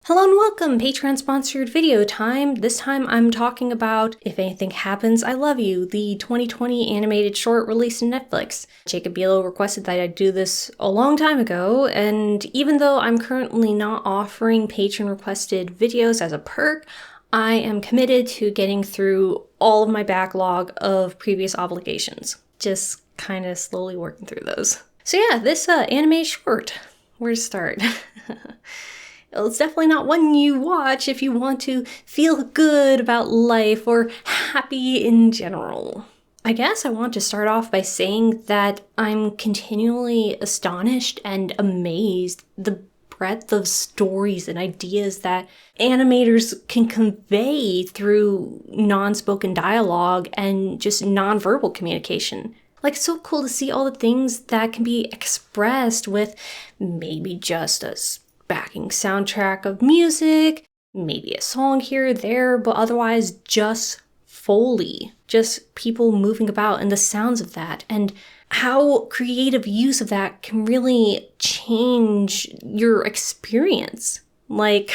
Hello and welcome, Patreon-sponsored video time. This time I'm talking about If Anything Happens, I Love You, the 2020 animated short released on Netflix. Jacob Bielo requested that I do this a long time ago, and even though I'm currently not offering patron-requested videos as a perk, I am committed to getting through all of my backlog of previous obligations. Just kind of slowly working through those. So yeah, this anime short, where to start? It's definitely not one you watch if you want to feel good about life or happy in general. I guess I want to start off by saying that I'm continually astonished and amazed the breadth of stories and ideas that animators can convey through non-spoken dialogue and just non-verbal communication. Like, it's so cool to see all the things that can be expressed with maybe just a backing soundtrack of music, maybe a song here or there, but otherwise just Foley, just people moving about and the sounds of that, and how creative use of that can really change your experience. Like,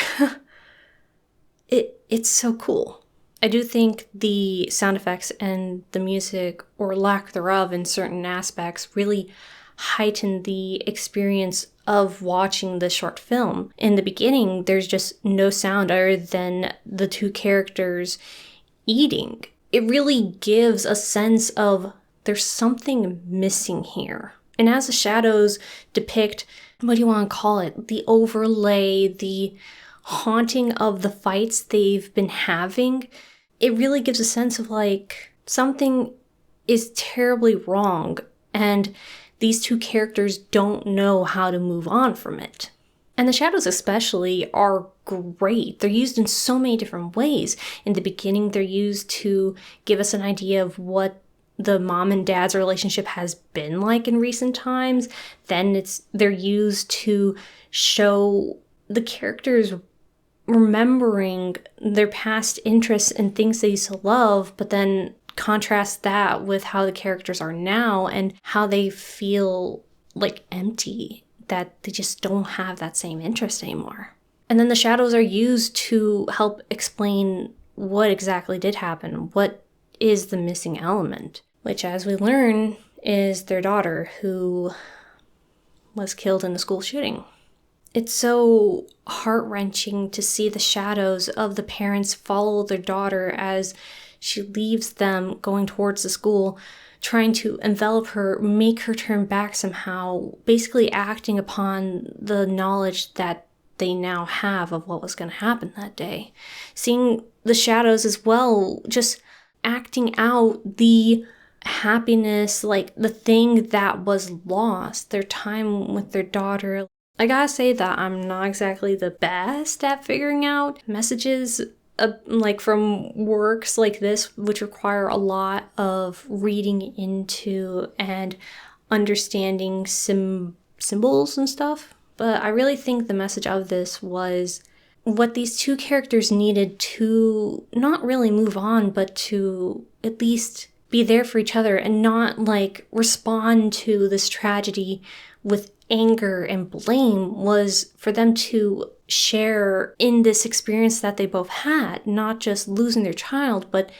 it's so cool. I do think the sound effects and the music, or lack thereof in certain aspects, really heighten the experience of watching the short film. In the beginning, there's just no sound other than the two characters eating. It really gives a sense of there's something missing here. And as the shadows depict, what do you want to call it? The overlay, the haunting of the fights they've been having, it really gives a sense of like something is terribly wrong, and these two characters don't know how to move on from it. And the shadows especially are great. They're used in so many different ways. In the beginning, they're used to give us an idea of what the mom and dad's relationship has been like in recent times. Then they're used to show the characters remembering their past interests and things they used to love, but then contrast that with how the characters are now and how they feel like empty, that they just don't have that same interest anymore. And then the shadows are used to help explain what exactly did happen, what is the missing element, which, as we learn, is their daughter who was killed in the school shooting. It's so heart-wrenching to see the shadows of the parents follow their daughter as she leaves them going towards the school, trying to envelop her, make her turn back somehow, basically acting upon the knowledge that they now have of what was going to happen that day. Seeing the shadows as well, just acting out the happiness, like the thing that was lost, their time with their daughter. I gotta say that I'm not exactly the best at figuring out messages like from works like this, which require a lot of reading into and understanding symbols and stuff. But I really think the message of this was what these two characters needed to not really move on, but to at least be there for each other and not like respond to this tragedy with anger and blame, was for them to share in this experience that they both had, not just losing their child, but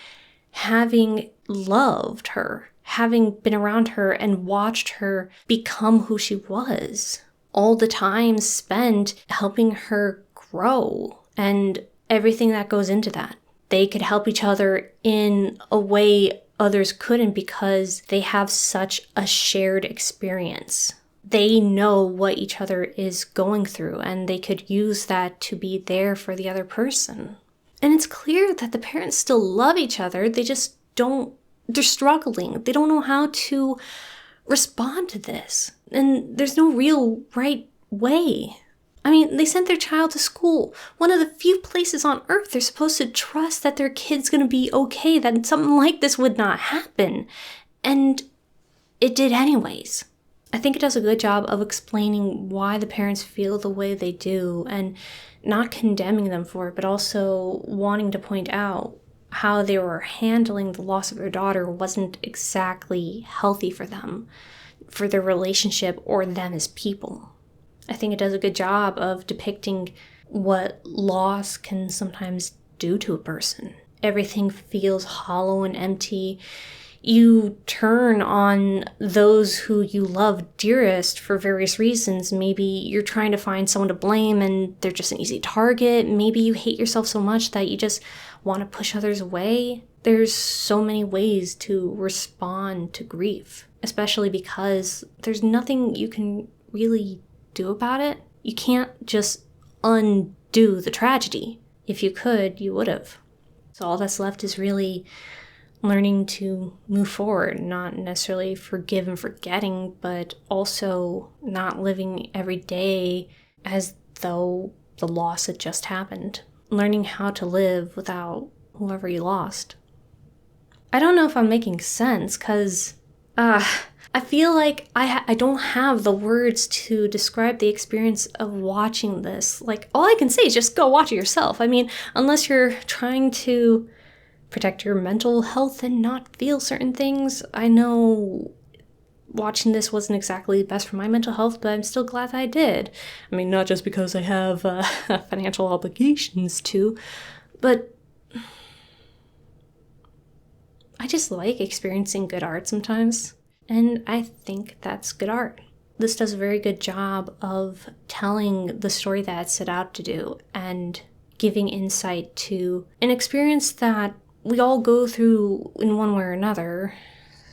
having loved her, having been around her and watched her become who she was. All the time spent helping her grow and everything that goes into that. They could help each other in a way others couldn't because they have such a shared experience. They know what each other is going through, and they could use that to be there for the other person. And it's clear that the parents still love each other, they just don't, they're struggling. They don't know how to respond to this. And there's no real right way. I mean, they sent their child to school, one of the few places on earth they're supposed to trust that their kid's gonna be okay, that something like this would not happen. And it did anyways. I think it does a good job of explaining why the parents feel the way they do and not condemning them for it, but also wanting to point out how they were handling the loss of their daughter wasn't exactly healthy for them, for their relationship or them as people. I think it does a good job of depicting what loss can sometimes do to a person. Everything feels hollow and empty. You turn on those who you love dearest for various reasons. Maybe you're trying to find someone to blame and they're just an easy target. Maybe you hate yourself so much that you just want to push others away. There's so many ways to respond to grief, especially because there's nothing you can really do about it. You can't just undo the tragedy. If you could, you would have. So all that's left is really learning to move forward, not necessarily forgive and forgetting, but also not living every day as though the loss had just happened. Learning how to live without whoever you lost. I don't know if I'm making sense, because I feel like I don't have the words to describe the experience of watching this. Like, all I can say is just go watch it yourself. I mean, unless you're trying to protect your mental health and not feel certain things. I know watching this wasn't exactly best for my mental health, but I'm still glad that I did. I mean, not just because I have financial obligations to, but I just like experiencing good art sometimes. And I think that's good art. This does a very good job of telling the story that it set out to do and giving insight to an experience that we all go through in one way or another.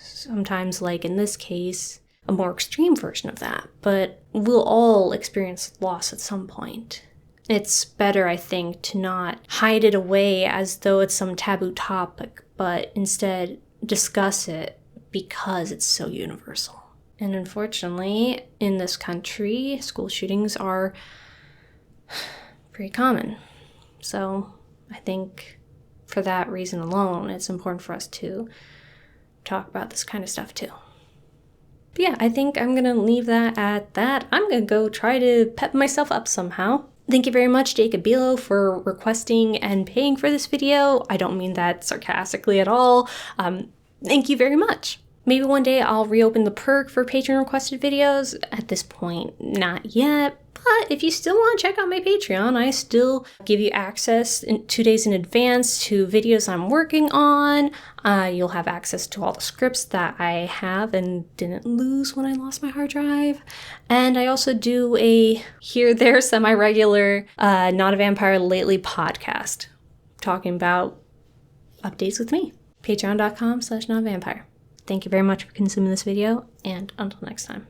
Sometimes, like in this case, a more extreme version of that. But we'll all experience loss at some point. It's better, I think, to not hide it away as though it's some taboo topic, but instead discuss it because it's so universal. And unfortunately, in this country, school shootings are pretty common. So I think for that reason alone, it's important for us to talk about this kind of stuff too. But yeah, I think I'm gonna leave that at that. I'm gonna go try to pep myself up somehow. Thank you very much, Jacob Bilo, for requesting and paying for this video. I don't mean that sarcastically at all. Thank you very much. Maybe one day I'll reopen the perk for Patron requested videos. At this point, not yet. But if you still want to check out my Patreon, I still give you access 2 days in advance to videos I'm working on. You'll have access to all the scripts that I have and didn't lose when I lost my hard drive. And I also do a here, there, semi-regular NotAVampyre Lately podcast talking about updates with me. Patreon.com/NotAVampyre. Thank you very much for consuming this video, and until next time.